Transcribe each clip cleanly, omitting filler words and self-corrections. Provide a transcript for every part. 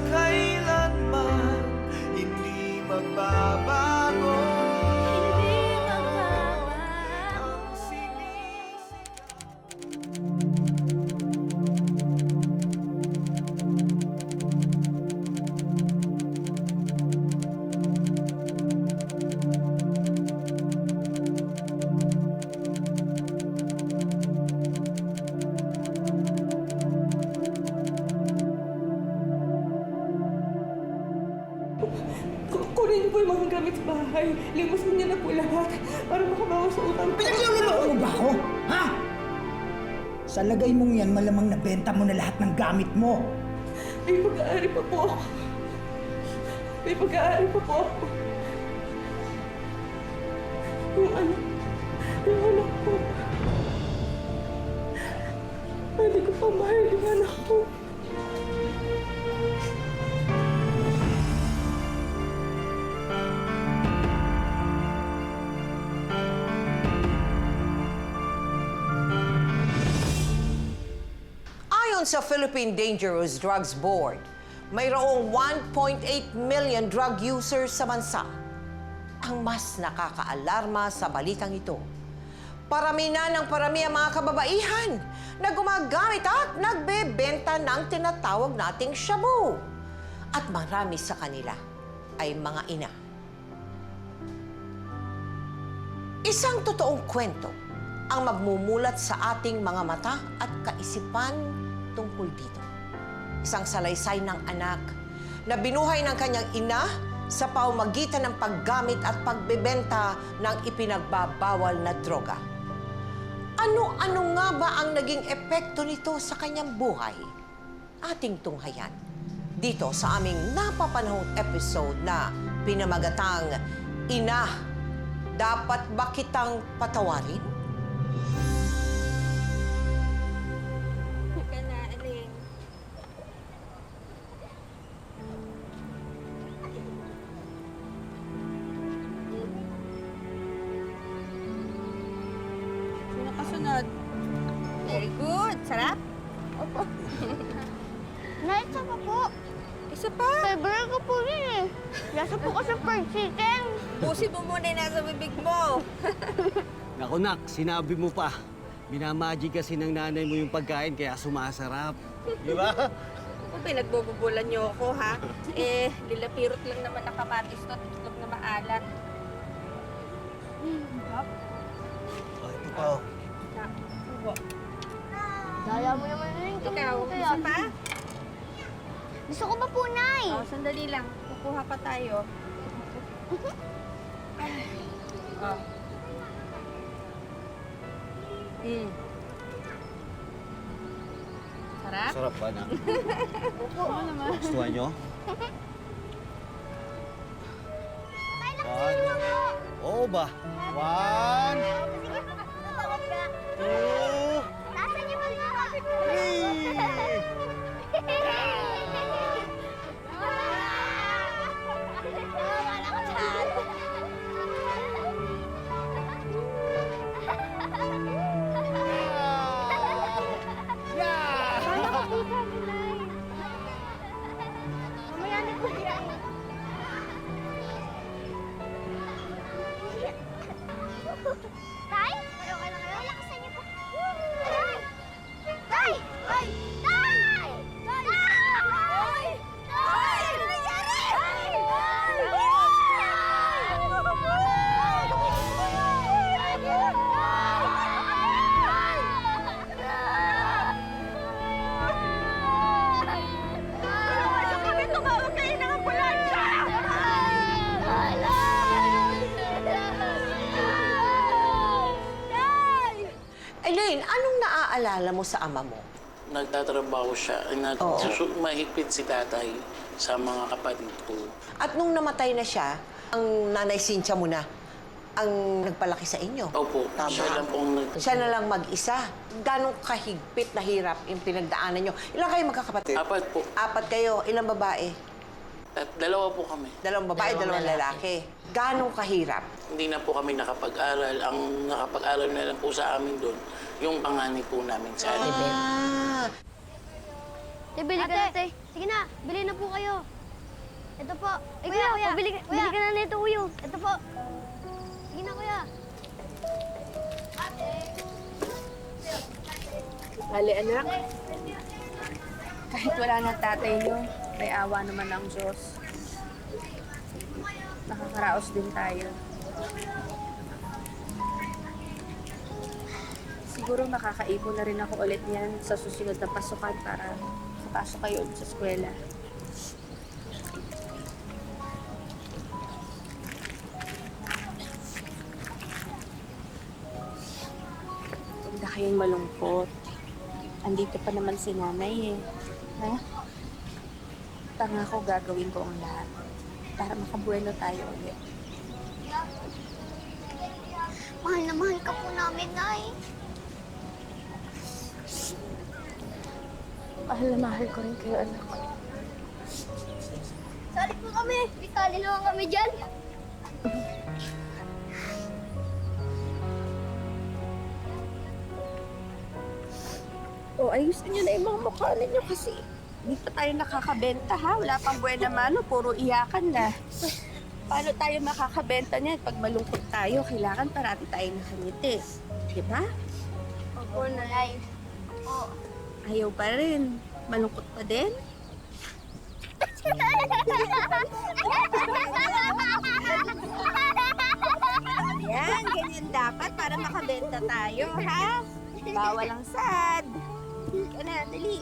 kailanman hindi magbabago. Ang Kunin niyo po yung mga gamit sa bahay. Limusin niyo na po lahat para makabawas sa utang. Pinagluloko mo ba ako? Ha? Sa lagay mong yan, malamang nabenta mo na lahat ng gamit mo. May pag-aari pa po ako. May pag-aari pa po ako. Yung anak ko. Pwede ko pa mahal yung anak ko. Ayon sa Philippine Dangerous Drugs Board, mayroong 1.8 million drug users sa bansa. Ang mas nakakaalarma sa balitang ito, parami na ng parami ang mga kababaihan na gumagamit at nagbebenta ng tinatawag nating shabu. At marami sa kanila ay mga ina. Isang totoong kwento ang magmumulat sa ating mga mata at kaisipan tungkol dito. Isang salaysay ng anak na binuhay ng kanyang ina sa pamamagitan ng paggamit at pagbebenta ng ipinagbabawal na droga. Ano-ano nga ba ang naging epekto nito sa kanyang buhay? Ating tunghayan dito sa aming napapanahong episode na pinamagatang Ina, Dapat Ba Kitang Patawarin? Kasunod. Very good. Sarap? Opo. Nay, isa pa po. Isa pa? Favorite ko po yun eh. Lasa po kasi fried chicken. Pusin mo muna yung nasa bibig mo. Naku nak, sinabi mo pa. Minamagic kasi ng nanay mo yung pagkain kaya sumasarap. Di ba? Kung pinagbobobolan niyo ako, ha? Lilapirot lang naman ng kamatis to at itlog na maalat. Oh, ito pa oh. Daya mo naman rin. Ikaw, isa pa? Gusto ko pa po, Nay. Oh, sandali lang. Kukuha pa tayo. Oh. Sarap? Sarap ba nak? Opo. Gustuhan nyo? Nay, nakuha mo. Oo ba? 1, Sige po. Tawag ka. 2, Nasaan yung mga? 3. Wala ko dyan. Wala ko dito, Nay. Mamaya na po yan. Tay? Okay lang kayo? Lakasan niyo po. Tay! Tay! Tay! Tay! Tay! Tay! Tay! Ano nangyari? Tay! Kami tumawag kayo ng ambulansya! Elaine, anong naaalala mo sa ama mo? Nagtatrabaho siya. Mahigpit si tatay sa mga kapatid ko. At nung namatay na siya, ang nanay Cynthia mo na ang nagpalaki sa inyo. Opo, Tama. siya lang pong Siya na lang mag-isa. Ganong kahigpit na hirap yung pinagdaanan nyo. Ilan kayo magkakapatid? 4 po. 4 kayo. Ilang babae? At 2 po kami. 2 babae, 2 lalaki. Ganong kahirap? Hindi na po kami nakapag-aral. Ang nakapag-aral na lang po sa amin doon, yung panganay po namin sa Alibel. Ah. Bili ka na, te. Sige na, bili na po kayo. Ito po. Ay, kuya, bili ka na nito, uyo. Ito po. Sige na, kuya. Bale, anak. Kahit wala na tatay niyo, may awa naman ng Diyos. Nakakaraos din tayo. Siguro makakaipon na rin ako ulit niyan sa susunod na pasukan para makapasok kayo ulit sa eskwela. Huwag na kayong malungkot. Andito pa naman si nanay eh. Ha? Tanga ko gagawin ko ang lahat para makabuelo tayo ulit. Mahal na mahal ka po namin, Nay. Mahal na mahal ko rin kayo, anak. Sali po kami. Isali naman kami dyan. O, ayusin niyo na yung mga mukha ninyo kasi hindi pa tayo nakakabenta, ha? Wala pang buena mano, puro iyakan na. Paano tayo makakabenta niyan? Pag malungkot tayo, kailangan parati tayo nakangiti. Di ba? Opo, Nay. Opo. Ayaw pa rin. Malungkot pa din? Yan, ganyan dapat para makabenta tayo, ha? Bawal ang sad. Ika na, dali.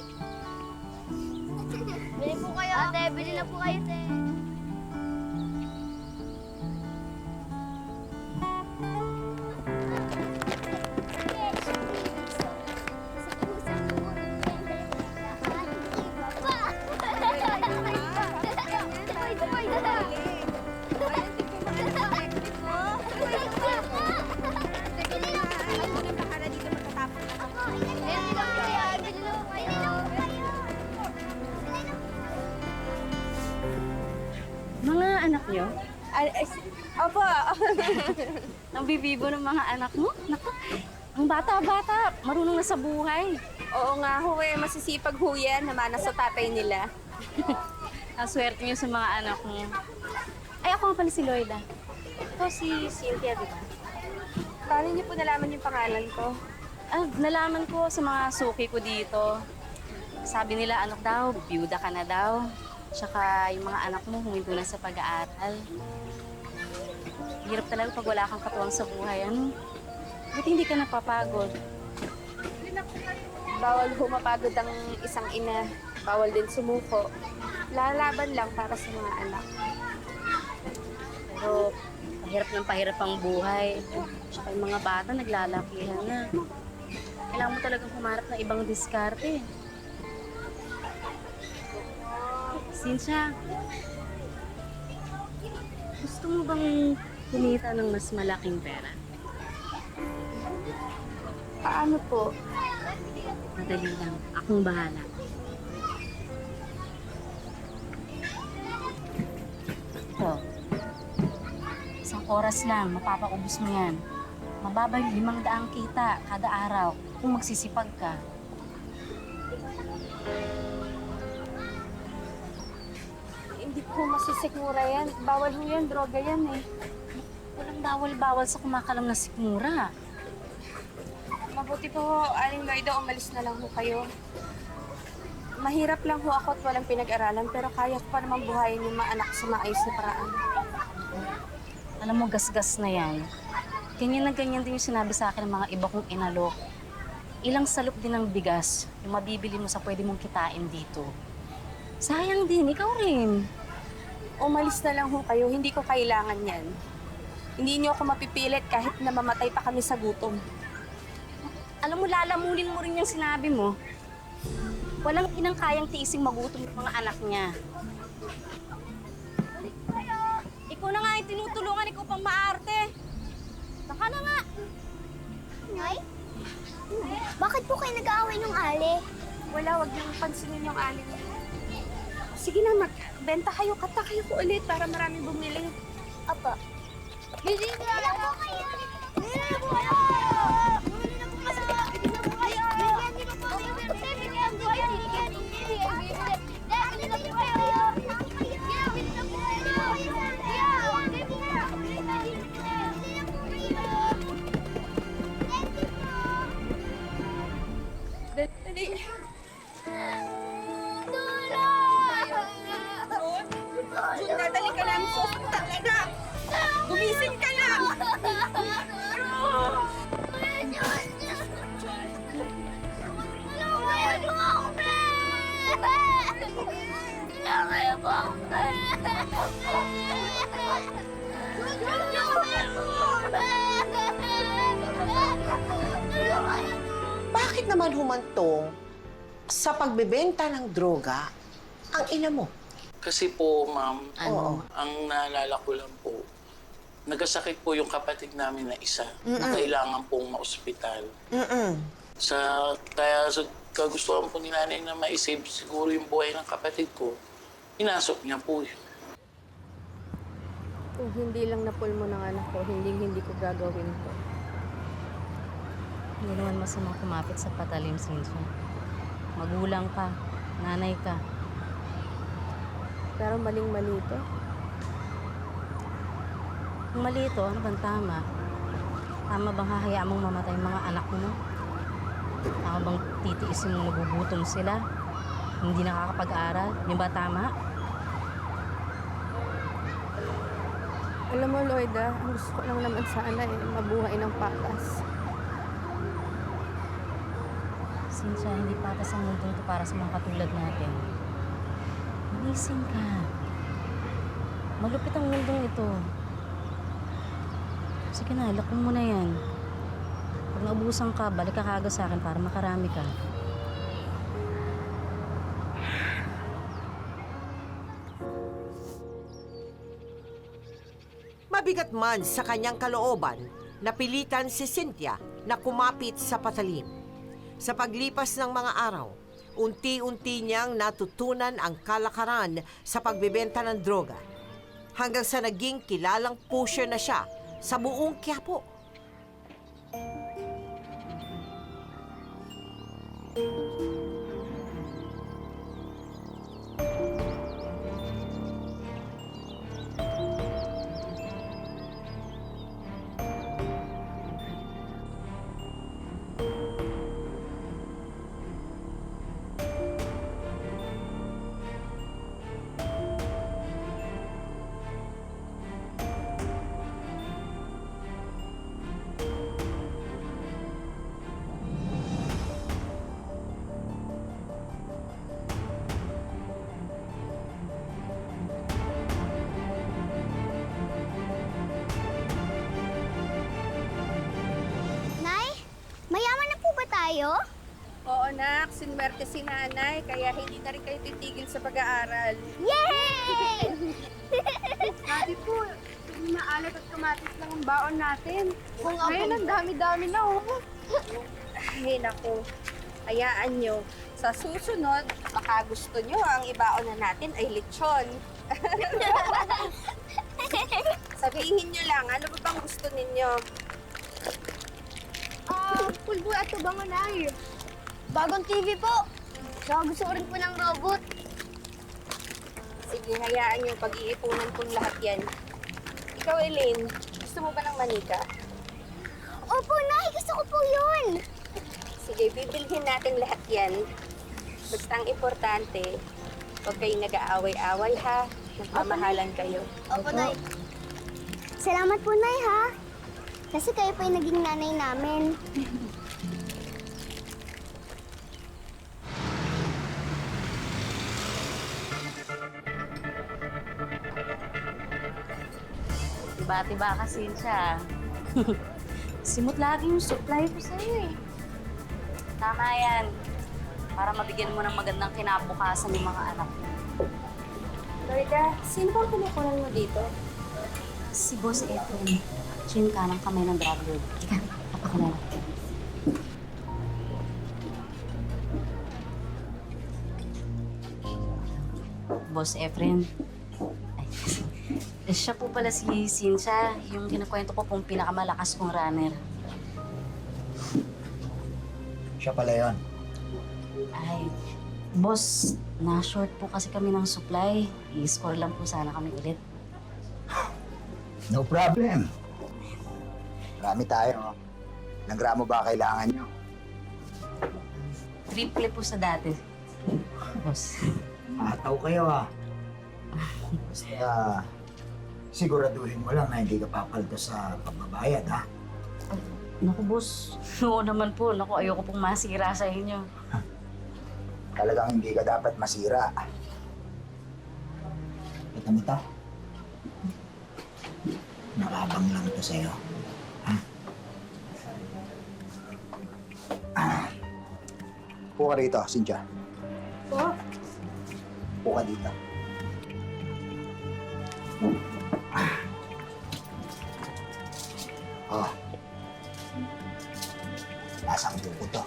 Bili po kayo. Ate, bili na po kayo, te. Mga anak nyo? Opo. Ang bibibo ng mga anak mo? Naku, ang bata-bata, marunong na sa buhay. Oo nga ho eh, masisipag ho yan, namana sa tatay nila. Ang swerte nyo sa mga anak mo. Ay, ako nga pala si Lloyda. Ito si Cynthia, di ba? Paano niyo po nalaman yung pangalan ko? Ah, nalaman ko sa mga suki ko dito. Sabi nila, anak daw, biyuda ka na daw. Tsaka yung mga anak mo huminto na sa pag-aaral. Hirap talaga pag wala kang katuwang sa buhay, ano? Buti hindi ka napapagod. Bawal ho mapagod ang isang ina. Bawal din sumuko. Lalaban lang para sa mga anak. Pero pahirap ang buhay. Tsaka yung mga bata naglalakihan na. Kailangan mo talagang humarap ng ibang diskarte. Cynthia, gusto mo bang kumita ng mas malaking pera? Paano po? Madali lang. Akong bahala. Ito. Isang oras lang, mapapaubos mo yan. Mababa yung 500 kita kada araw kung magsisipag ka. Hindi ko masisikmura yan. Bawal ho yan, droga yan eh. Walang bawal-bawal sa kumakalam na sikmura. Mabuti po ho, Aling Lloyda, umalis na lang ho kayo. Mahirap lang ho ako at walang pinag-aralan, pero kaya ko pa naman buhayin yung mga anak sa maayos na paraan. Alam mo, gasgas na yan. Ganyan na ganyan din yung sinabi sa akin ng mga iba kong inalok. Ilang salop din ng bigas yung mabibili mo sa pwede mong kitain dito. Sayang din, ikaw rin. Umalis na lang ho kayo, hindi ko kailangan yan. Hindi niyo ako mapipilit kahit na mamatay pa kami sa gutom. Alam mo, lalamunin mo rin yung sinabi mo. Walang inang kayang tiising magutom ng mga anak niya. Ikaw na nga yung tinutulungan, ikaw pang maarte. Baka na nga. Nay? Bakit po kayo nag-aaway ng ali? Wala, wag niyong pansinin yung aling. Sige na, magbenta kayo, kata kayo po ulit para maraming bumili. Apa. Bili na po kayo! Bili na po kayo! Bili na po kayo! Bili na po kayo! Bili na po kayo! Bili na po kayo! Dadali ka namin sa ospital, anak! Gumising ka na! Bakit naman humantong sa pagbebenta ng droga ang ina mo? Kasi po, ma'am, Oo. ang naalala ko lang po, nagkasakit po yung kapatid namin na isa na kailangan pong ma-ospital. Kaya sa kagustuhan po ni nanay na ma-save siguro yung buhay ng kapatid ko, inasok niya po yun. Kung hindi lang napul mo ng anak ko, hindi ko gagawin to. Hindi naman masamang kumapit sa patalim, Cynthia. Magulang ka, nanay ka. Pero maling-mali to. Kung mali ito, ano bang tama? Tama bang hahayaan mong mamatay yung mga anak mo? Tama bang titiisin mong nagugutom sila? Hindi nakakapag-aral? Yung ba tama? Alam mo, Lloyda, ang gusto ko lang naman sana mabuhay ng patas. Cynthia, hindi patas ang mundo ito para sa mga katulad natin. Manising ka. Malupit ang mundong ito. Sige na, lakon mo na yan. Pag naubusan ka, balik ka kaagad sa akin para makarami ka. Mabigat man sa kanyang kalooban, napilitan si Cynthia na kumapit sa patalim. Sa paglipas ng mga araw, unti-unti niyang natutunan ang kalakaran sa pagbebenta ng droga. Hanggang sa naging kilalang pusher na siya sa buong Quiapo. Nay, mayaman na po ba tayo? Oo, anak. Sinwerte si nanay, kaya hindi na rin kayo titigil sa pag-aaral. Yay! Dati po, maalat at kamatis lang ang baon natin. Kung ako- Ngayon, ang dami-dami na, oh. Ay, naku. Hayaan nyo. Sa susunod, baka gusto nyo ang ibaon na natin ay lechon. Sabihin nyo lang, ano ba bang gusto ninyo? Pulbo at tubango na bagong TV po. Saka gusto ko rin po ng robot. Sige, hayaan nyo. Pag-iipunan kong lahat yan. Ikaw, Elaine, gusto mo ba ng manika? Opo, Nay. Gusto ko po yun. Sige, bibilhin natin lahat yan. Basta ang importante, huwag kayong nag-aaway-away ha. Nagmamahalan kayo. Opo, Nay. Salamat po, Nay, ha? Kasi kayo pa yung naging nanay namin. Tiba-tiba ka, Cynthia. Simot lagi yung supply ko sa'yo eh. Tama yan. Para mabigyan mo ng magandang kinabukasan yung mga anak mo. Lloyda, sino bang kinukunan mo dito? Si Boss Efren. Siya yung kanang kamay ng drug lord. Ika, ako na lang. Boss Efren. Ay, siya po pala si Cynthia, yung kinakwento ko pong pinakamalakas kong runner. Siya pala yun. Ay, boss, na-short po kasi kami ng supply. I-score lang po sana kami ulit. No problem. Marami tayo. Ilang gramo ba kailangan nyo? Triple po sa dati. Boss. Ataw kayo ah. Basta, siguraduhin mo lang na hindi ka papalto sa pagbabayad, ha? Naku, boss. Oo naman po. Naku, ayoko pong masira sa inyo. Talagang hindi ka dapat masira. Ito mo to? Nakabang lang ito sa'yo. Ha? Puka rito, Cynthia. Po? Puka dito. Oh. Lasang buko to.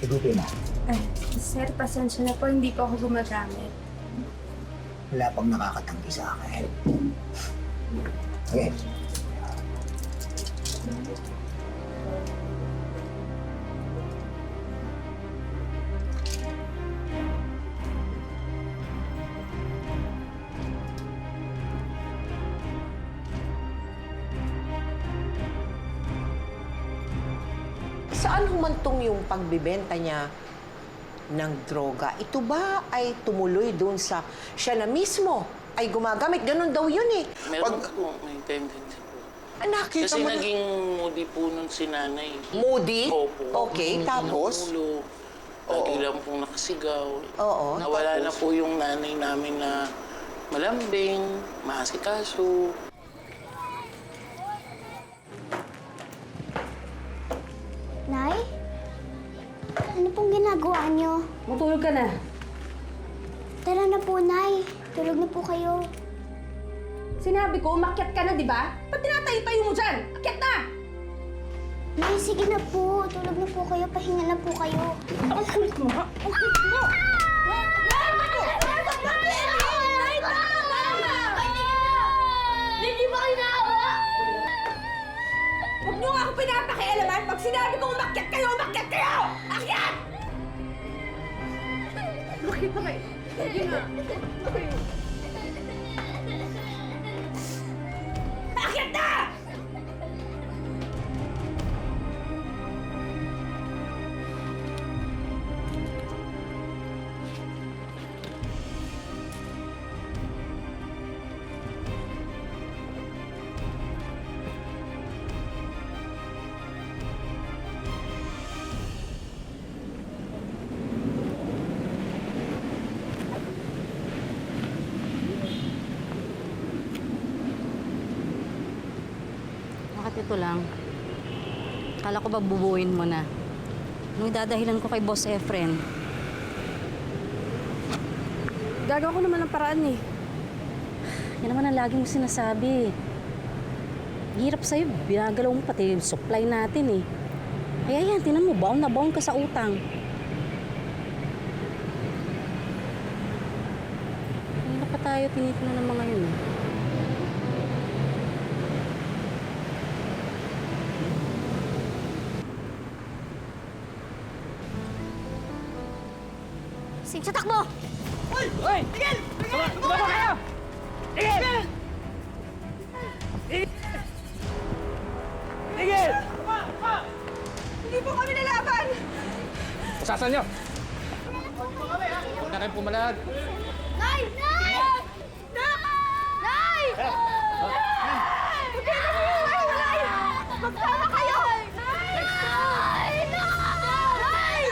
Igutin mo. Ay, sir, pasensya na po. Hindi po ako gumagamit. Wala pang nakakatanggi sa akin. Okay. Saan humantong yung pagbibenta niya ng droga? Ito ba ay tumuloy doon sa siya na mismo ay gumagamit? Ganon daw yun eh. Meron po, may tendency po. Nakita Kasi mo na- naging moody po nun si nanay. Moody? Opo. Okay, tapos? Ulo. Lagi lang pong nakasigaw. Oo. Nawala na po yung nanay namin na malambing, maasikaso. Nay? Ano pong ginagawa niyo? Matulog ka na. Tara na po, Nay. Tulog na po kayo. Sinabi ko, umakyat ka na, di ba? Ba't tinatayo-tayo mo dyan? Akyat na! Nay, sige na po. Tulog na po kayo. Pahinga na po kayo. Ang kulit mo, ha? Ang kulit mo! Hindi ba kayo naawa? Huwag niyo nga ako pinapakialaman. Pag sinabi ko umakyat kayo, umakyat kayo! Akyat! Bakit na kayo? Sige na. Akyat na! Bakit ito lang? Kala ko ba bubuuin mo na? Nung idadahilan ko kay Boss Efren. Gagawa ko naman ng paraan eh. Yan naman ang lagi mo sinasabi. Hirap sa'yo, binagalaw mo pati yung supply natin eh. Kaya yan, tinan mo, baon na baon ka sa utang. Hindi pa tayo tinitingnan ng mga yun eh. Sige, sa takbo! Hindi po kami lalaban! Usasan nyo! Huwag na kayong pumalag. Nay! Nay! Nay! Magsama kayo! Nay! Nay! Nay! Nay!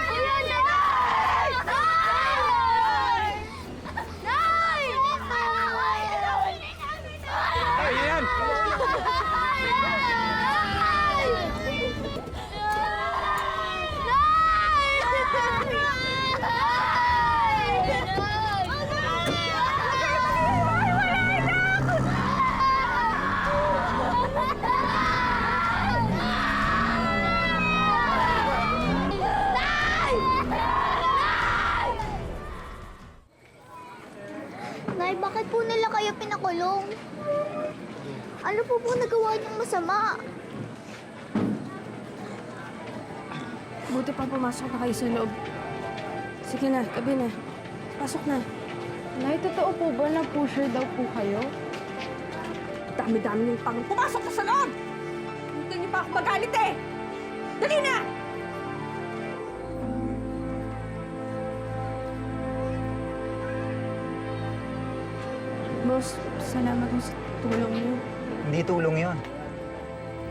Kuya, Nay! Nay! Ay, yan! Nay, bakit po nila kayo pinakulong? Ano po nagawa niyong masama? Buti pa pumasok na kayo sa loob. Sige na, gabi na. Pasok na. Nay, totoo po ba na pusher daw po kayo? Dami-dami yung pang... Pumasok ka sa loob! Hindi niyo pa ako magalit eh! Dali na! boss. Salamat mo sa tulong niyo. Hindi tulong yon.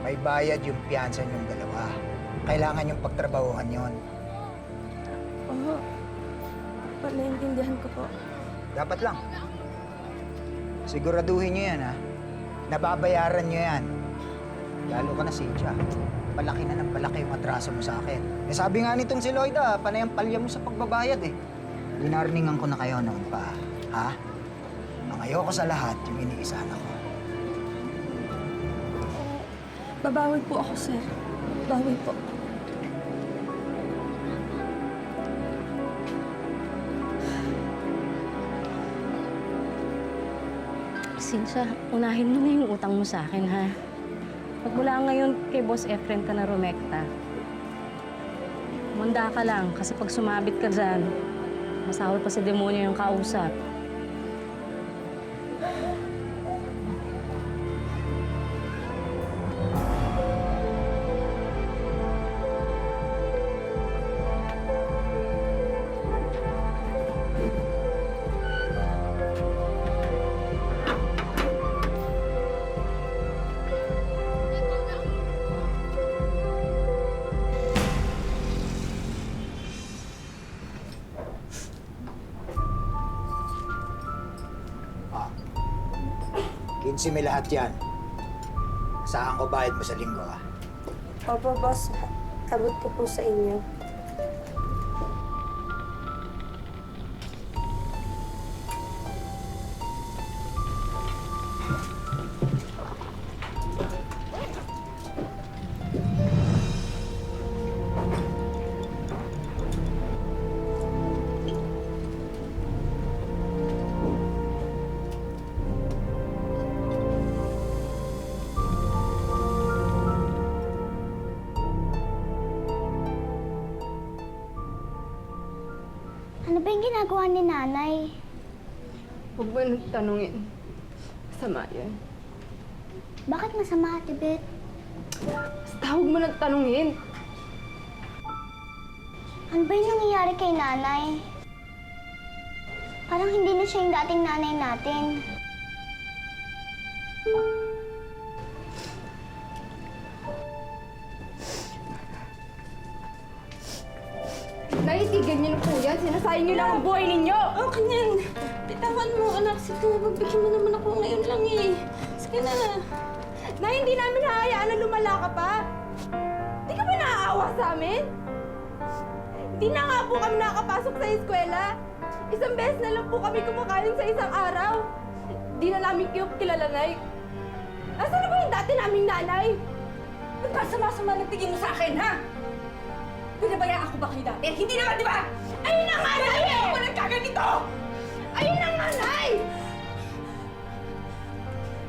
May bayad yung piyansa niyong dalawa. Kailangan yung pagtrabahuhan yon. Oo. Naiintindihan ko po. Dapat lang. Siguraduhin niyo yan, ha? Nababayaran niyo yan. Lalo ka na, Cynthia. Palaki na ng palaki yung atraso mo sa akin. Eh, sabi nga nitong si Lloyda, panay ang palya mo sa pagbabayad eh. Winarningan ko na kayo noon pa, ha? Ang ayoko sa lahat, yung iniisahan ako. Babawi po ako, sir. Bawi po. Cynthia, unahin mo na yung utang mo sa akin, ha? Pagmula ngayon kay Boss Efren ka na rumekta. Manda ka lang, kasi pag sumabit ka dyan, masahol pa si demonyo yung kausap. Ah. 15 may lahat yan. Saan ko bayad mo sa linggo, ha? Opo, boss. Abot ko po sa inyo. Ano ba yung ginagawa ni nanay? Huwag mo nang tanungin. Masama yan. Bakit masama, Ate Bet? Basta huwag mo nang tanungin. Ano ba yung nangyayari kay nanay? Parang hindi na siya yung dating nanay natin. Naitigan niyo na po yan. Sinasayang niyo lang ang buhay ninyo. Okay na yan. Bitawan mo, anak. Sige, magbigyan mo naman ako ngayon lang eh. Sige na. Na hindi namin hahayaan na lumala ka pa. Di ka ba naaawa sa amin? Hindi na nga po kami nakakapasok sa eskwela. Isang beses na lang po kami kumakain sa isang araw. Di na namin kayo kilala, Nay. Nasaan na ba yung dati naming nanay? Ba't ba sama-sama ng tingin mo sa akin, ha? Pinabayaan ko ba kayo dati? Hindi naman, di ba? Ayun ang nanay! Ayun ako nagkaganito! Ayun ang nanay!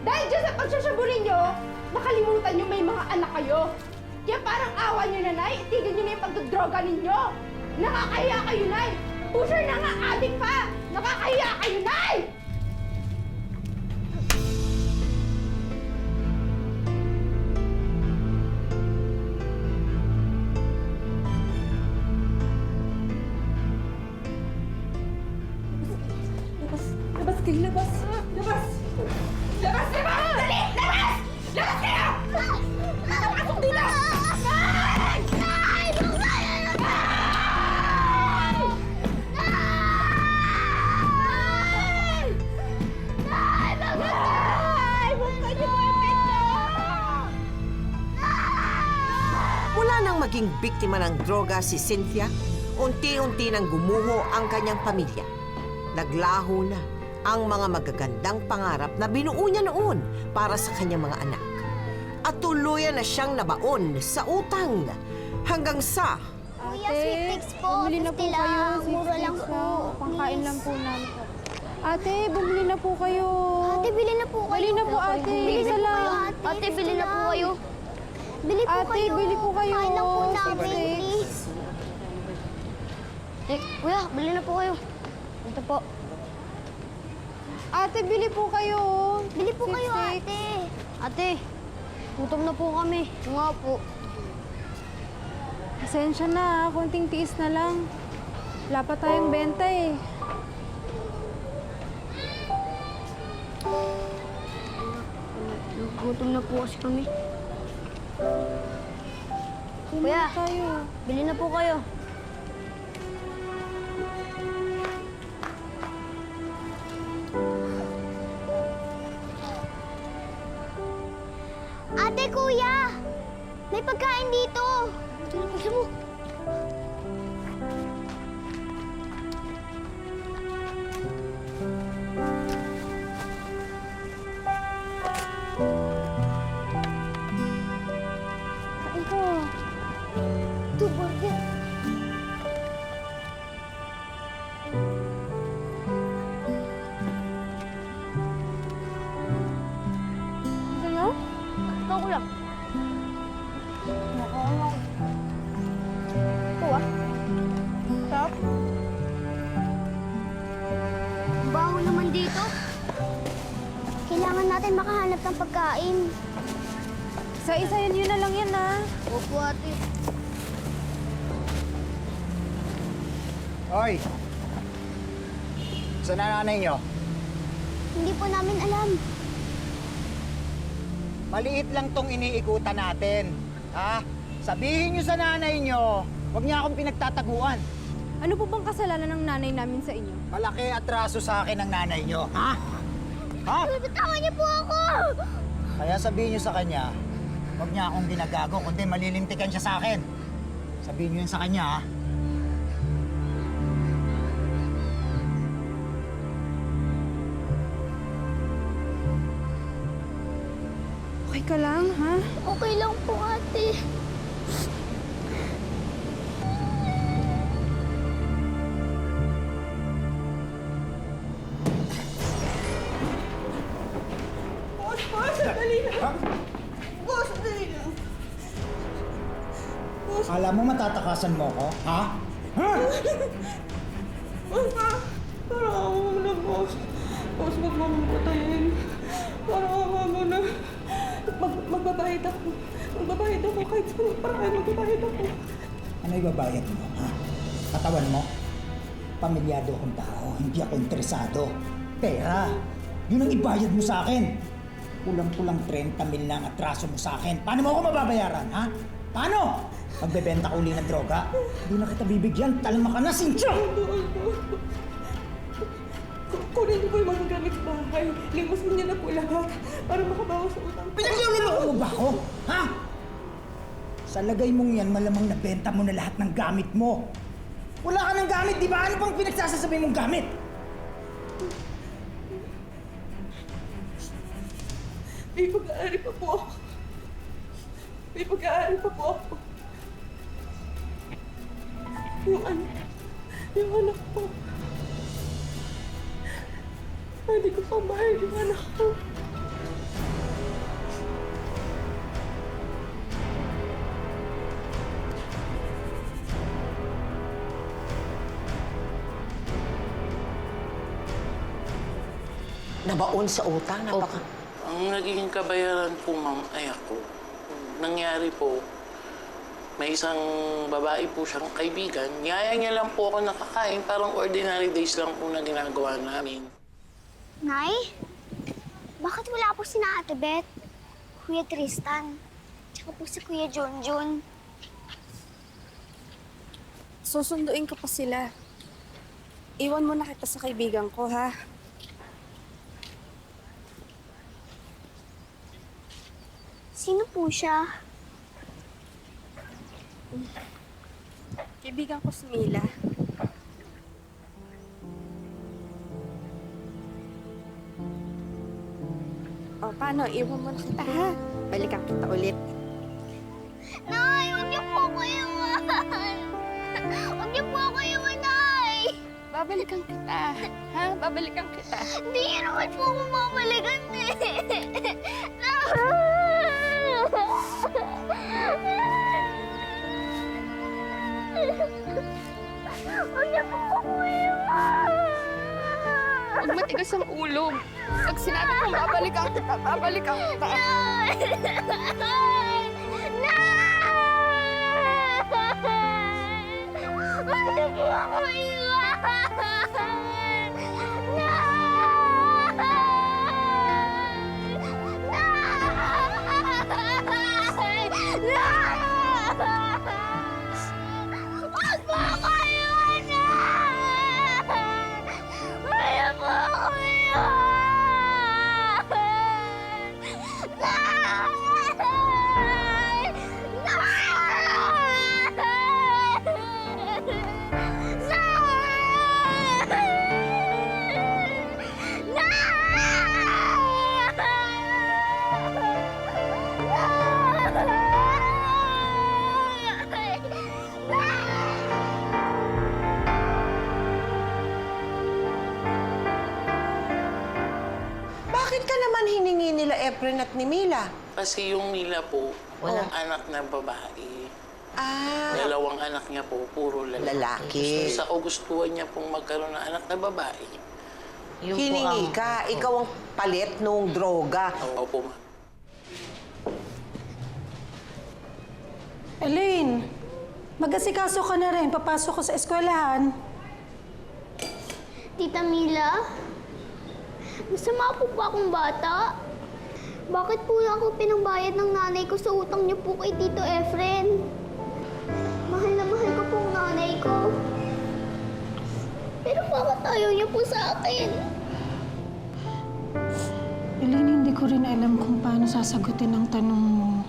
Dahil dyan sa pagsasyaburin nyo, nakalimutan nyo may mga anak kayo. Kaya parang awa nyo, nanay, itigil nyo na yung pagdodroga ninyo. Nakakahiya kayo, nay! Pusher na nga, adik pa! Nakakahiya kayo, nay! Labas kayo, labas! Labas! Labas! Labas! Dali! Labas! Labas kayo! Napasok dito! Nay! Nay! Buksan na naman! Nay! Nay! Nay! Buksan niyo po yung pinto! Mula nang maging biktima ng droga si Cynthia, unti-unti nang gumuho ang kanyang pamilya. Naglaho na ang mga magagandang pangarap na binuo niya noon para sa kanyang mga anak. At tuluyan na siyang nabaon sa utang hanggang sa Kuya, sweet ticks po. Bumili na po 50 kayo. lang. Mura lang po. Pangkain lang po namin. Ate, bumili na po kayo. Ate, bili na po kayo. Bili na po, ate. Bili Isa na po lang. kayo, ate. Ate, bili na po kayo. Bili po Ate, kayo. bili po kayo. Kain lang po namin, 6 please. Kuya, bili na po kayo. Ito po. Ate, bili po kayo. Bili po kayo, 6. ate. Ate, gutom na po kami. Nga po. Pasensya na, konting tiis na lang. Wala pa tayong benta eh. Gutom na po kasi kami. Kuya, bili na po kayo. Ate, kuya! May pagkain dito! Tignan mo. Kain ko. Ito, burger. Ito na? Ikaw ko lang. Ikaw ah. Stop. Baho naman dito. Kailangan natin makahanap ng pagkain. Isa-isayan yun na lang yan, ha? Opo, ate. Hoy! Saan na nanay nyo? Hindi po namin alam. Maliit lang tong iniikutan natin. Ha? Sabihin nyo sa nanay nyo, huwag niya akong pinagtataguan. Ano po bang kasalanan ng nanay namin sa inyo? Malaki atraso sa akin ng nanay nyo, ha? Ha? Bitawan niyo po ako! Kaya sabihin nyo sa kanya, huwag niya akong ginagago, kundi malilintikan siya sa akin. Sabihin nyo yun sa kanya, ha? Okay ka lang, ha? Okay lang po, ate. Alam mo matatakasan mo ko, ha? Ha? Parang ako na, boss. Boss, huwag mo akong patayin. Parang ako na. Magbabayad ako. Magbabayad ako kahit saan paraan. Magbabayad ako. Ano ibabayad mo, ha? Katawan mo? Pamilyado akong tao, hindi ako interesado. Pera, yun ang ibayad mo sa akin. Kulang-kulang 30 mil na ang atraso mo sa akin. Paano mo ako mababayaran, ha? Paano? Magbebenta ka uli ng droga? Hindi na kita bibigyan. Talma ka na, Cynthia! Kunin niyo po yung mga gamit sa bahay. Limusin niyo na po lahat para makabawas sa utang. Pinagluloko mo ba ako? Ha? Sa lagay mong yan, malamang nabenta mo na lahat ng gamit mo. Wala ka ng gamit, di ba? Ano pang pinagsasasabi mong gamit? May pag-aari pa po ako. May pag-aari pa po ako. Yung anak ko. Hindi ko pa mahal yung anak ko. Nabaon sa utang, napaka... Ang nagiging kabayaran po, ma'am, ay ako. Nangyari po, may isang babae po siyang kaibigan. Niyaya niya lang po ako nakakain. Parang ordinary days lang po na ginagawa namin. Nay, bakit wala po si na Ate Beth, Kuya Tristan, tsaka po si Kuya Junjun? Susunduin ko pa sila. Iwan mo na kita sa kaibigan ko, ha? Sino po siya? Kaibigan ko si Mila. O, paano? Iwan mo na kita, ha? Balikan kita ulit. Nay, huwag niyo po ako iwan! Huwag niyo po ako iwan, Nay! Babalikan kita, ha? Babalikan kita. Hindi niyo naman po ako mamalikan eh! Huwag niyo po ako iwan! Huwag matigas ang ulo. Pag sinabi kong babalikan kita, babalikan kita. Nay! Huwag niyo po ako iwan! Nay! Bakit ka naman hiningi nila Efren at ni Mila? Kasi yung Mila po, Wala. anak na babae. Ah, Dalawang anak niya po, puro lalaki. lalaki. Sa kagustuhan niya pong magkaroon ng anak na babae. Hiningi ka. Ikaw ang palit nung droga. Opo, ma'am. Elaine, mag-asikaso ka na rin. Papasok ko sa eskwelahan. Tita Mila, masama po ba akong bata? Bakit po lang ako pinangbayad ng nanay ko sa utang niyo po kay Tito Efren? Mahal na mahal ko pong nanay ko. Pero bakit ayaw niyo po sa akin? Elaine, hindi ko rin alam kung paano sasagutin ang tanong mo.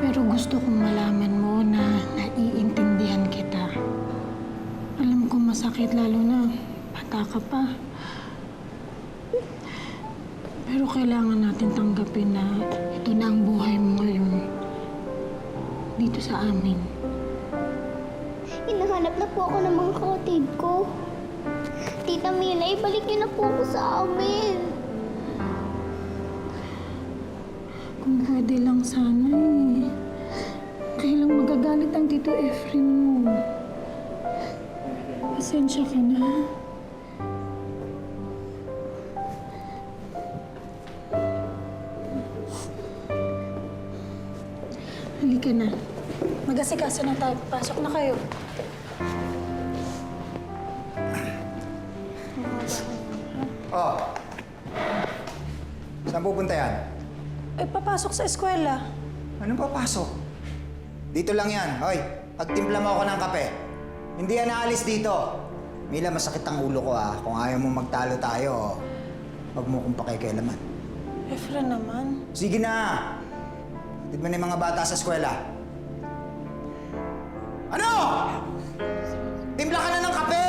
Pero gusto kong malaman mo na naiintindihan kita. Alam kong masakit lalo na bata ka pa. Pero kailangan natin tanggapin na ito na ang buhay mo ngayon. Dito sa amin. Hinahanap na po ako ng mga kapatid ko. Tita Mila, ibalik niyo na po ako sa amin. Kung pwede lang sana eh. Kailang magagalit ang Tito Efren mo. Pasensya ka na. Halika na. Mag-asikaso na tayo. Pasok na kayo. Oh. Saan pupunta yan? Eh, papasok sa eskwela. Anong papasok? Dito lang yan. Hoy, pagtimpla mo ako ng kape. Hindi yan naalis dito. Mila, masakit ang ulo ko ah. Kung ayaw mo magtalo tayo, huwag mo kong pakikialaman. Efren naman. Sige na! Hatid mo na yung mga bata sa eskwela. Ano? Timpla ka na ng kape!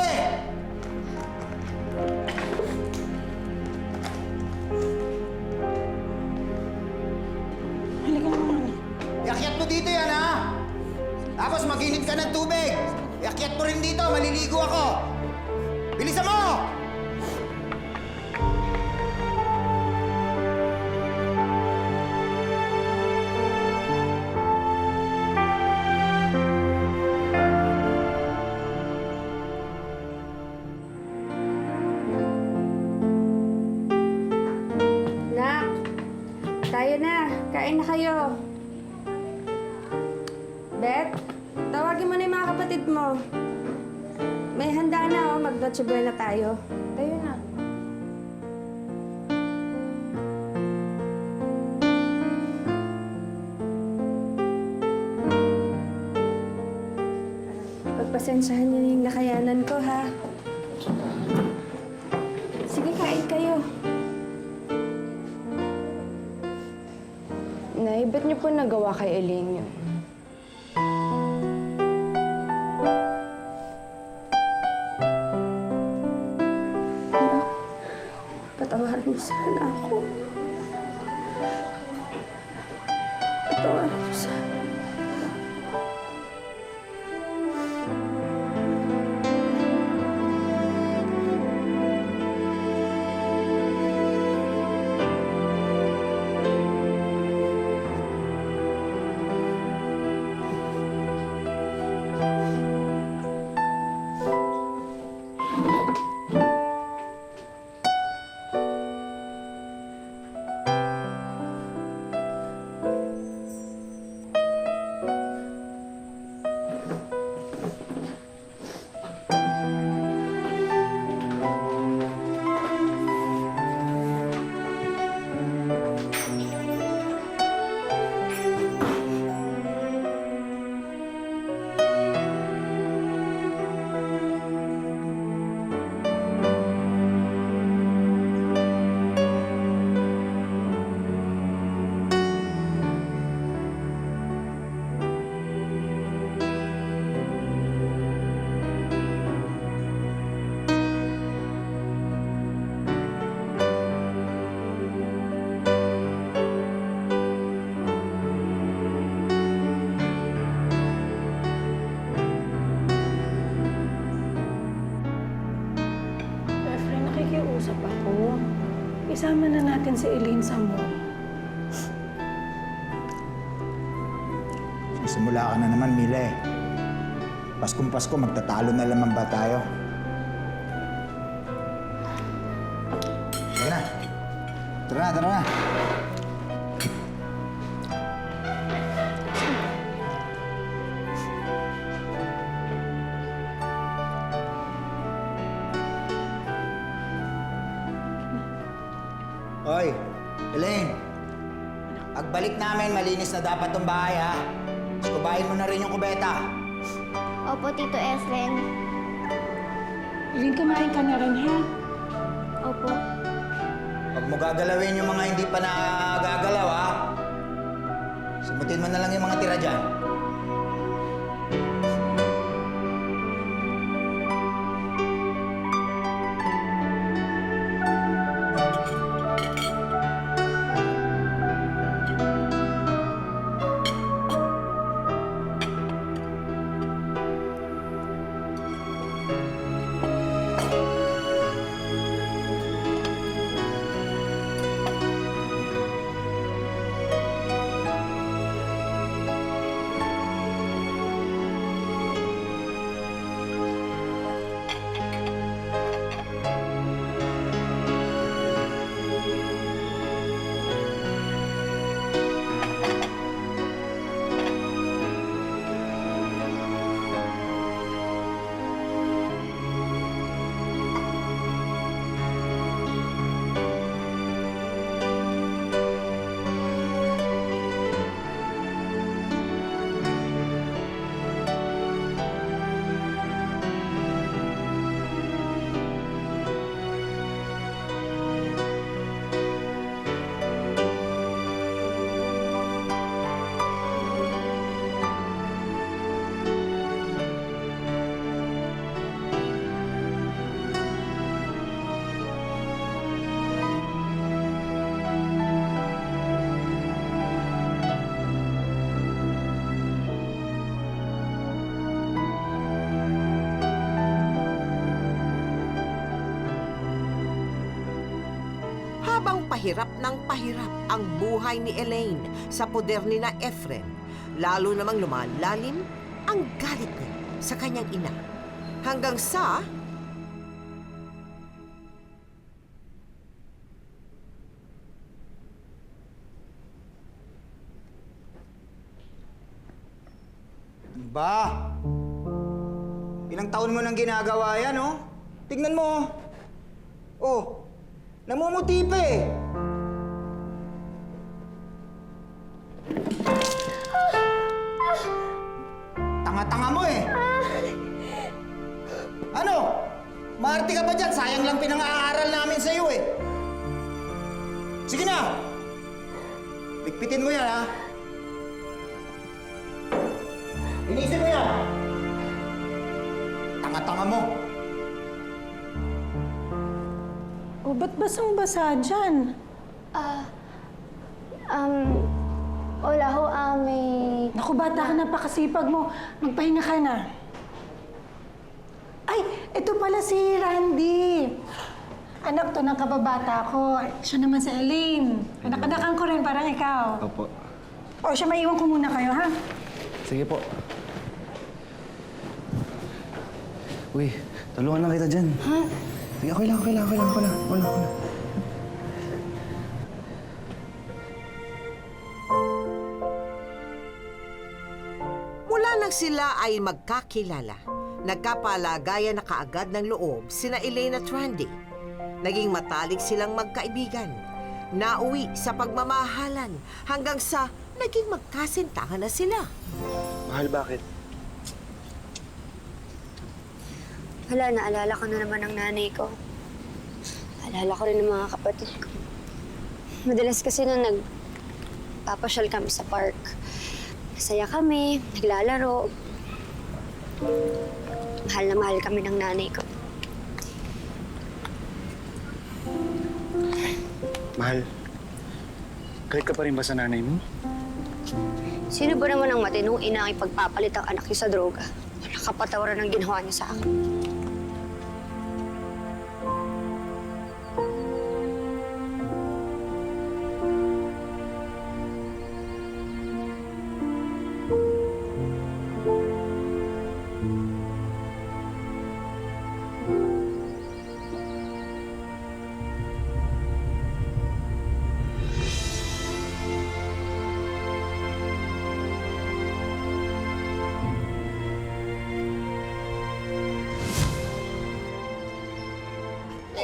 Halika na muna. Iakyat mo dito yan, ha? Tapos mag-init ka ng tubig. Iakyat mo rin dito, maliligo ako. Bilisan mo! Nak, tayo na. Kain na kayo. Beth, tawagin mo na yung mga kapatid mo. May handa na, oh. Mag-Noche Buena tayo. Tayo na. Pagpasensyahan niyo yung nakayanan ko, ha? Sige, kain kayo. Nay, ba't niyo po nagawa kay Elaine yun? Patawarin mo sana ako. Patawarin mo sana. isama na natin si Elaine sa mall. Simula ka na naman, Mila eh. Paskong Pasko, magtatalo na lamang ba tayo? Sige na. Tara na, tara na. Hoy, Elaine. Pagbalik namin, malinis na dapat tong bahay, ha? Kubahin mo na rin yung kubeta. Opo, Tito Efren. Elaine, kumain ka na rin, ha? Opo. Huwag mo gagalawin yung mga hindi pa nagagalaw, ha? Sumutin mo na lang yung mga tira dyan. Habang pahirap ng pahirap ang buhay ni Elaine sa poder ni na Efren, lalo namang lumalalim ang galit niya sa kanyang ina. Hanggang sa Ba? Ilang taon mo nang ginagawa yan, oh? Tignan mo, oh. Oh, namumuti pa eh. Tanga-tanga mo eh. Ano? Maarte ka ba dyan? Sayang lang pinang-aaral namin sa'yo eh. Sige na! Ligpitin mo yan, ha? Linisin mo yan! Tanga-tanga mo. O, ba't basang-basa dyan? Wala ho, may... Naku, bata ka, napakasipag mo. Magpahinga ka na. Ay, ito pala si Randy. Anak to ng kababata ko. Siya naman si Elaine. Anak-anakan ko rin, parang ikaw. Opo. O, siya, maiwan ko muna kayo, ha? Sige po. Uy, tulungan lang kita dyan. Ha? Sige, okay lang. Wala. mula nang sila ay magkakilala, nagkapalagayan na kaagad ng loob sina Elaine at Randy. Naging matalik silang magkaibigan. Nauwi sa pagmamahalan hanggang sa naging magkasintahan na sila. Mahal, bakit? Wala, naalala ko na naman ang nanay ko. Naalala ko rin ng mga kapatid ko. Madalas kasi nung nagpapasyal kami sa park, masaya kami, naglalaro. Mahal na mahal kami ng nanay ko. Mahal, kahit ka pa rin ba sa nanay mo? Sino ba naman ang matinong ina ang ipagpapalit ang anak niya sa droga? Wala kapatawaran ang ginawa niya sa akin.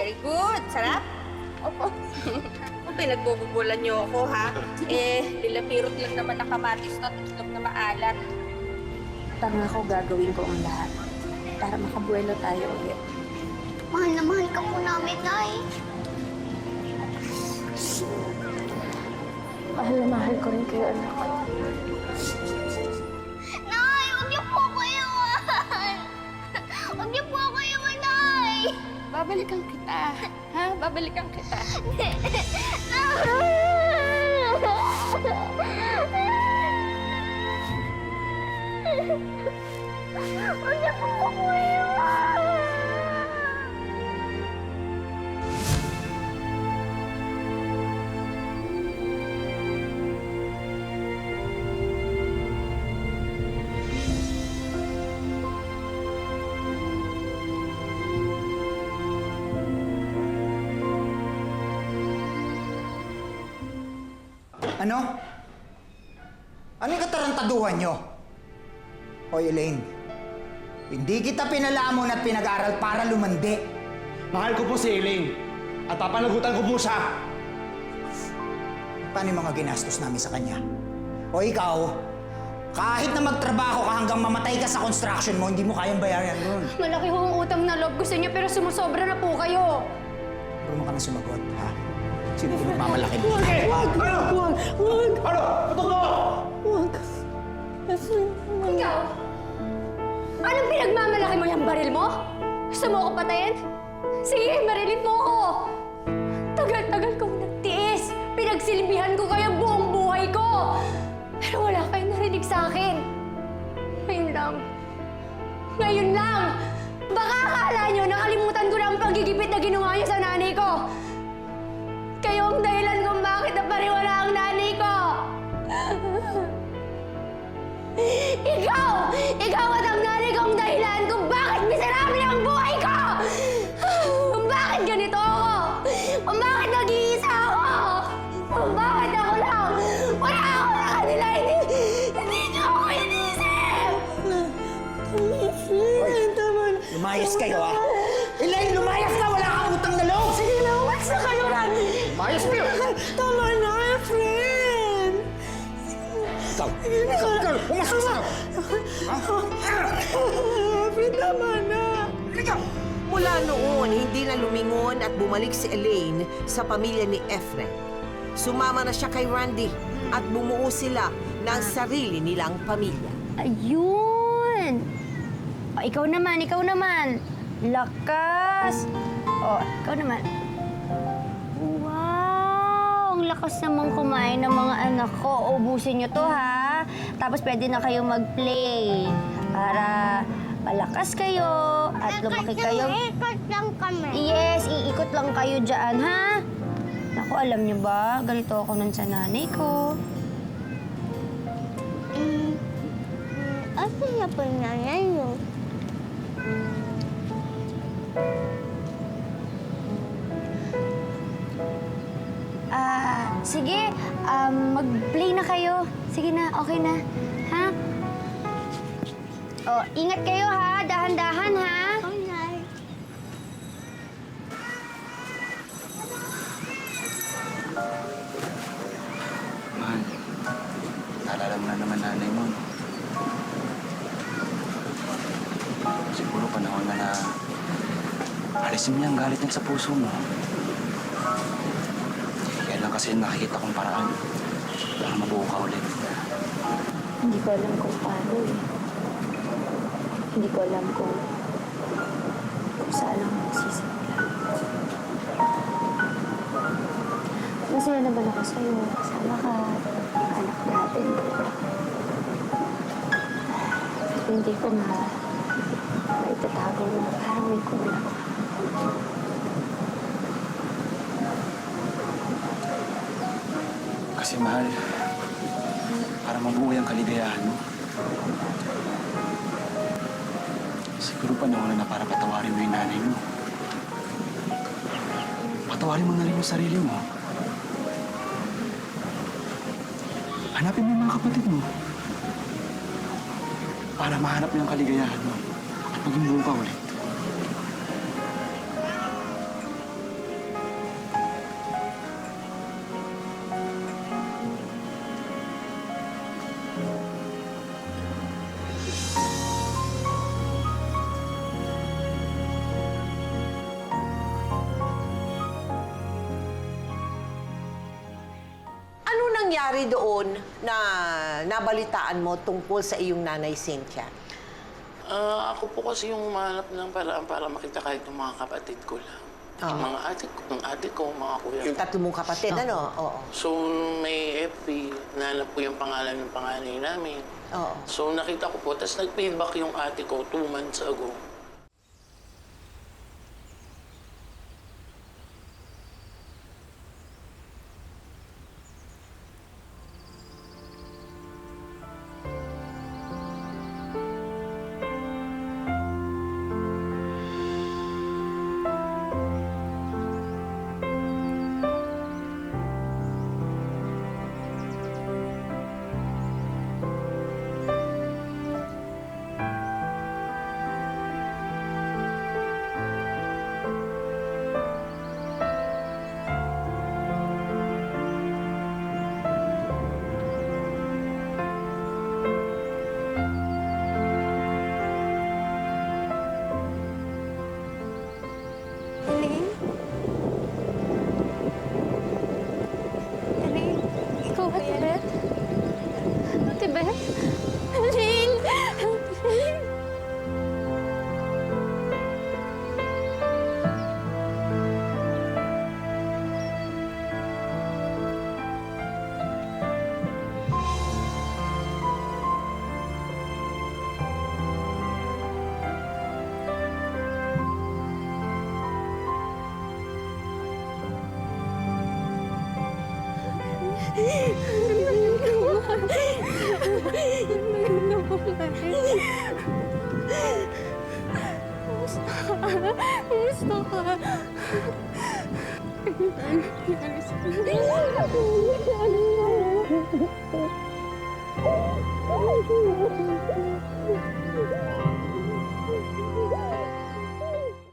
Very good. Sarap? Opo. Kung pinagbububulan niyo ako, ha? Lilapirot lang naman na kamatis na itlog na maalat. Tanga ako, gagawin ko ang lahat para makabuelo tayo ulit. Mahal na mahal ka po namin, Nay. Mahal na mahal ko rin kayo, anak. Nay, huwag niyo po ako iwan. Huwag niyo po ako iwan, Nay. Babalikan kita, ha? Babalikan kita. Huwag niyo po ako iwan. Ano? Ano yung katarantaduhan nyo? Hoy, Elaine. Hindi kita pinalamon at pinag-aral para lumandi. Mahal ko po si Elaine. At papanagutan ko po siya. Paano yung mga ginastos namin sa kanya? O ikaw, kahit na magtrabaho ka hanggang mamatay ka sa construction mo, hindi mo kayang bayaran nun. Malaki ho ang utang na loob ko sa inyo pero sumusobra na po kayo. Puro ka na sumagot, ha? Sino yung magmamalaki mo? Ano? Patok mo! Ikaw? Anong pinagmamalaki mo yung baril mo? Gusto mo ako patayin? Sige, marilin mo ako! Tagal-tagal kong nagtiis. Pinagsilbihan ko kayo buong buhay ko. Pero wala kayong narinig sa akin. Ngayon lang. Ngayon lang! Baka akala nyo nakalimutan ko na ang pagigipit na ginawa nyo sa nanay ko. Kayo ang dahilan kung bakit napariwala ang nanay ko. Ikaw! Ikaw at ang nanay ko ang dahilan kung bakit miserable ang buhay ko! Kung bakit ganito ako! Kung bakit nag-iisa ako! Kung bakit ako lang! Wala ako na kanila! Hindi niyo ako inisip! Lumayas kayo, ha? Elaine, lumayas ka! Wala kang utang na loob! Sige na, umalis na kayo, Randy! Lumayas kayo! Tama na, friend! Ikaw! Ikaw! Umasok ka! Friend, tama na! Ikaw! Mula noon, hindi na lumingon at bumalik si Elaine sa pamilya ni Efren. Sumama na siya kay Randy at bumuo sila ng sarili nilang pamilya. Ayun! O, ikaw naman, ikaw naman. Lakas! O, ikaw naman. Wow! Ang lakas naman kumain ng mga anak ko. Ubusin niyo to, ha? Tapos pwede na kayo mag-play. Para malakas kayo at lumaki kayo. Iikot lang kami. Yes, iikot lang kayo dyan, ha? Naku, alam niyo ba? Ganito ako nun sa nanay ko. Asan na po yung nanay niyo? Sige, mag-play na kayo. Sige na, okay na. Ha? Oh, ingat kayo ha. Dahan-dahan ha. Okay. Mahal, naalala mo na naman nanay mo. No? Siguro panahon na alisin mo yung galit niya sa puso mo. Kaya lang kasi nakikita kong paraan para mabuo ka ulit. Hindi ko alam kung paano eh. Hindi ko alam kung saan ako magsisimula. Masaya naman ako sa'yo. Kasama ka. Anak natin. Pero hindi ko maitatago na parang may kulang. Kasi mahal, para mabuo yung kaligayahan mo. Siguro panahon na para patawarin mo yung nanay mo. Patawarin mo na rin yung sarili mo. Hanapin mo yung mga kapatid mo. Para mahanap mo yung kaligayahan mo at maging buo ka ulit. nangyari doon na nabalitaan mo tungkol sa iyong nanay Cynthia? Ako po kasi yung umanap ng paraan para makita kahit yung mga kapatid ko lang. Yung mga ate ko, mga kuya. Yung tatlo mong kapatid, ano? Oo. So, may FB, nanap ko yung pangalan ng panganay namin. Oo. So, nakita ko po, tapos nag-feedback yung ate ko 2 months ago. Elaine? Elaine, ikaw ba yan? Ate Beth? Elaine! Elaine! Gusto ka.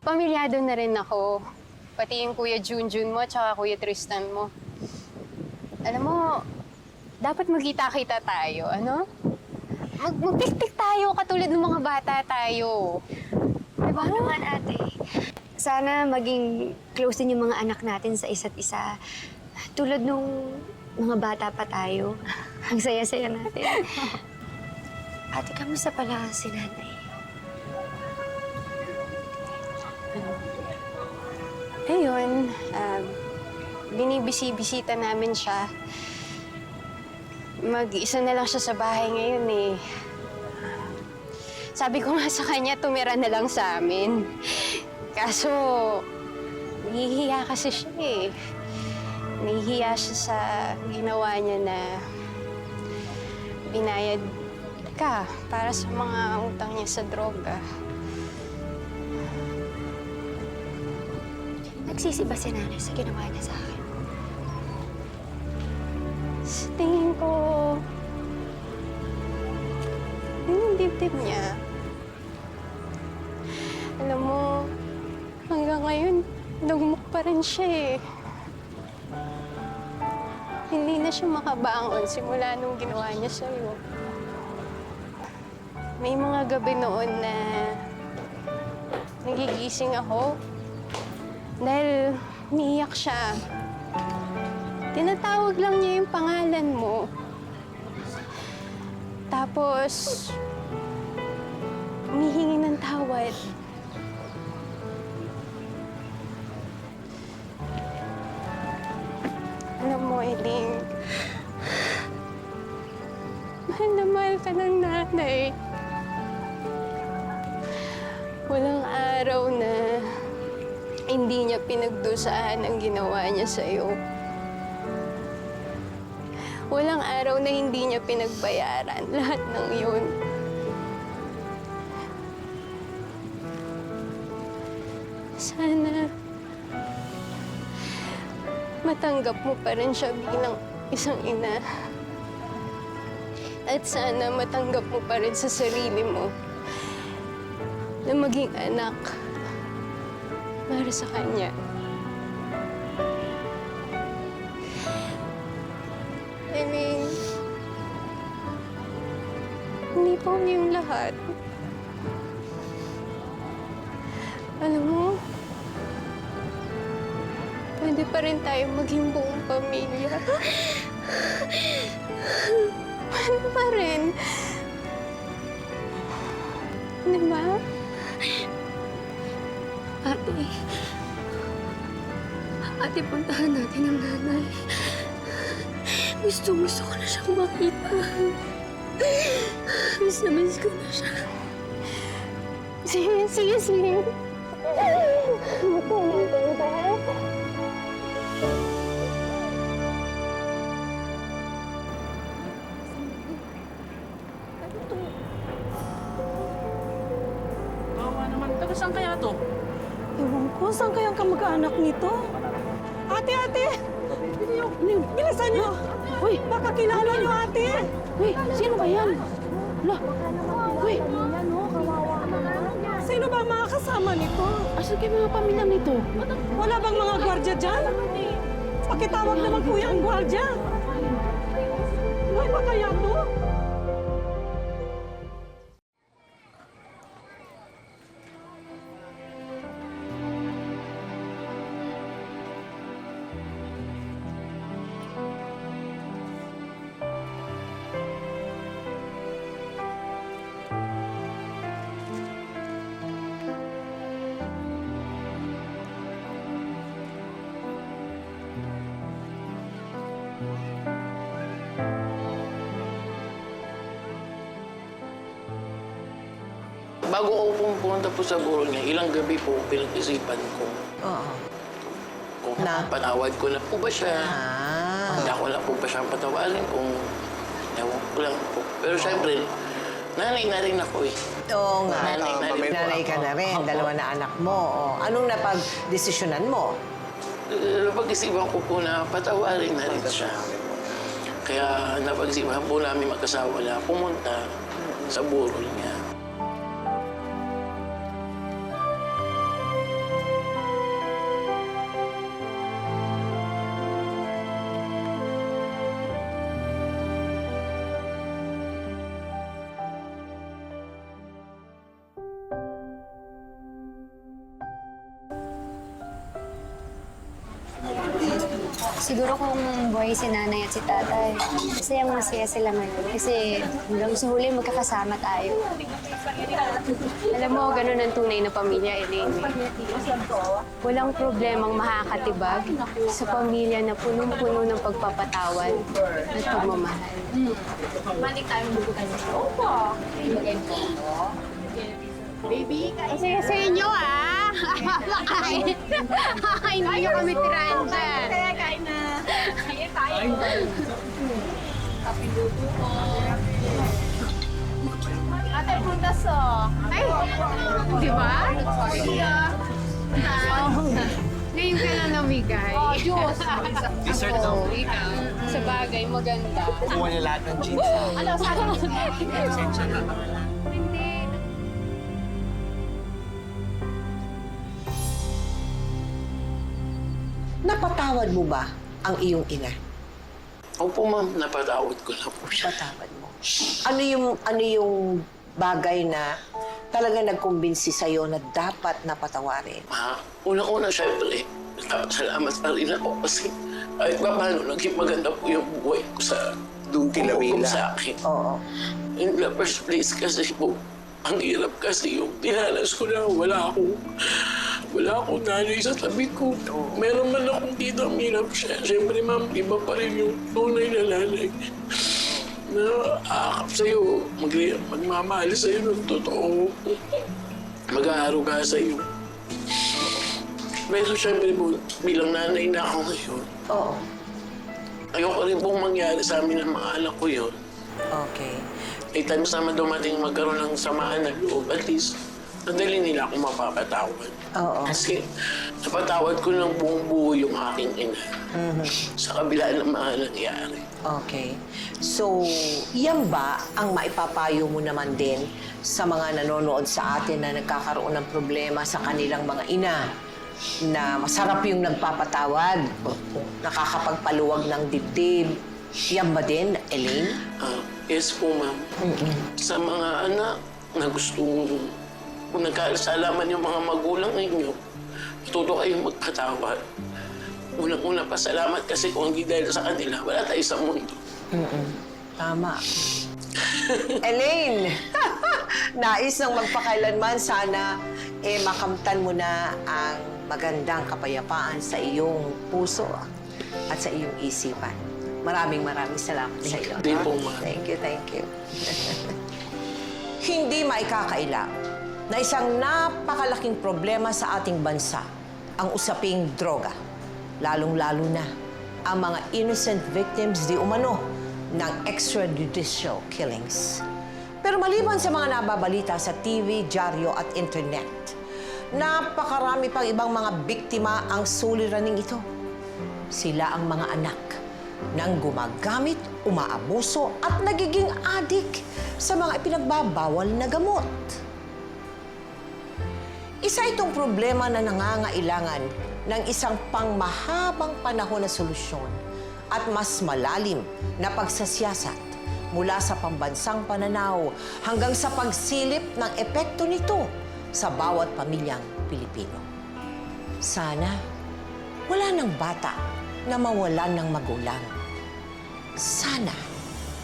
Pamilyado na rin ako. Pati yung Kuya Junjun mo at Kuya Tristan mo. Alam mo, dapat magkita-kita tayo, ano? Magpiktik tayo katulad ng mga bata tayo. Diba naman, ate? Sana maging close din yung mga anak natin sa isa't isa. Tulad nung mga bata pa tayo. Ang saya-saya natin. Ate, kamusta pala si nanay? Ayun, binibisi-bisita namin siya. Mag-isa na lang siya sa bahay ngayon eh. Sabi ko nga sa kanya, tumira na lang sa amin. Kaso, nahihiya kasi siya eh. Nahihiya siya sa ginawa niya na binayad ka para sa mga utang niya sa droga. Nagsisi ba si nanay sa ginawa niya sa akin? Sa tingin ko, yun yung dibdib niya. Alam mo, hanggang ngayon, nagmuk pa rin siya eh. Hindi na siya makabangon simula nung ginawa niya sa'yo. May mga gabi noon na nagigising ako dahil umiiyak siya. Tinatawag lang niya yung pangalan mo. Tapos, humihingi ng tawad. Alam mo, Eileen, mahal na mahal ka ng nanay. Walang araw na hindi niya pinagdusahan ang ginawa niya sa'yo. Walang araw na hindi niya pinagbayaran lahat ng yun. Sana matanggap mo pa rin siya bilang isang ina. At sana matanggap mo pa rin sa sarili mo na maging anak para sa kanya. I mean, hindi pa yung lahat. Alam mo, pwede pa rin tayo maging buong pamilya. Paano pa rin? Di ba? Ate, puntahan natin ang nanay. Gusto ko na siyang makita. Miss na miss ko na siya. Sige. Bawa naman. Taga saan kaya to? Ewan ko, saan kayang kamag-anak nito? Ate! Bilisan niyo! Uy, baka kilala niyo, ate! Uy, sino ba yan? Uy! Sino ba ang mga kasama nito? Asan kayo mga pamilya nito? Wala bang mga gwardya dyan? Pakitawag naman kuya ang gwardya. Uy, ba kaya to? Bago ako pumunta po sa buro niya, ilang gabi po pinag-isipan ko Oo. kung Na? panawad ko na po ba siya. Hindi ako na po ba siyang patawarin kung ewan ko lang po. Pero syempre, nanay na rin ako eh. Oo nga. Nanay na rin po Nanay ka ako. na rin, Opo. dalawa na anak mo. Oh. Anong napag-desisyonan mo? Napag-isipan ko po na patawarin na rin siya. Kaya napag-isipan po namin mag-asawa na pumunta sa buro niya. Siguro kung buhay si nanay at si tatay, masaya sila ngayon. Kasi hanggang sa huli magkakasama tayo. Alam mo, ganun ang tunay na pamilya, Elaine. Walang problemang makakatibag sa pamilya na punong-puno ng pagpapatawad at pagmamahal. Kasi sa inyo, ah! Kakain niyo kami tirahan dyan. Kain na. Ate, prutas Ay! Di ba? Ngayon ka na namigay. Oh, juice. Dessert daw. Ikaw. Sa bagay, maganda. Kuha niya lahat ng jeans. Ano, sabi mo? Pasensya na. Hindi. Napatawad mo ba ang iyong ina? Opo ma'am, napatawad ko na po siya. Patawad mo. Ano yung bagay na talaga nagkumbinsi sa'yo na dapat napatawarin? Unang-una, syempre, salamat pa rin ako kasi kahit pa paano, naging maganda po yung buhay ko sa hukom sa akin. Oo. In the first place kasi po, ang hirap kasi yung tinalas ko na wala akong nanay sa tabi ko. Meron man akong titang hirap siya. Siyempre, ma'am, iba pa rin yung tunay na nanay na aakap sa'yo, magmamahal sa'yo ng totoo, mag-aaruga sa'yo. Pero siyempre po, bilang nanay na ako ngayon, Oo. ayoko rin pong mangyari sa amin ng mga anak ko yun. Okay. May times naman dumating magkaroon ng samaan ng loob, at least, nadali nila akong mapapatawad. Oo. Kasi napatawad ko ng buong buo yung aking ina sa kabila ng mga nangyari. Okay. So, yan ba ang maipapayo mo naman din sa mga nanonood sa atin na nagkakaroon ng problema sa kanilang mga ina? Na masarap yung nagpapatawad, nakakapagpaluwag ng dibdib. Yan ba din, Elaine? Yes po, ma'am. Sa mga anak na gustong kung nagkasalaman yung mga magulang ninyo, matuto kayong magpatawad. Unang-una, pasalamat kasi kung hindi dahil sa kanila, wala tayo sa mundo. Tama. Elaine, nais ng magpakailanman sana makamtan mo na ang magandang kapayapaan sa iyong puso at sa iyong isipan. Maraming salamat sa iyo. Hindi po, ma'am. Thank you. Hindi maikakaila na isang napakalaking problema sa ating bansa ang usaping droga. Lalong-lalo na ang mga innocent victims di umano ng extrajudicial killings. Pero maliban sa mga nababalita sa TV, dyaryo at internet, napakarami pang ibang mga biktima ang suliraning ito. Sila ang mga anak ng gumagamit, umaabuso at nagiging adik sa mga ipinagbabawal na gamot. Isa itong problema na nangangailangan ng isang pangmahabang panahon na solusyon at mas malalim na pagsasiyasat mula sa pambansang pananaw hanggang sa pagsilip ng epekto nito sa bawat pamilyang Pilipino. Sana wala ng bata na mawalan ng magulang. Sana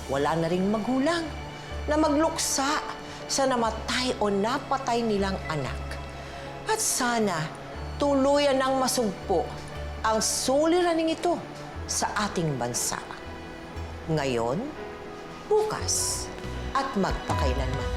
wala na ring magulang na magluksa sa namatay o napatay nilang anak. At sana tuluyan ng masugpo ang suliraning ito sa ating bansa. Ngayon, bukas, at magpakailanman.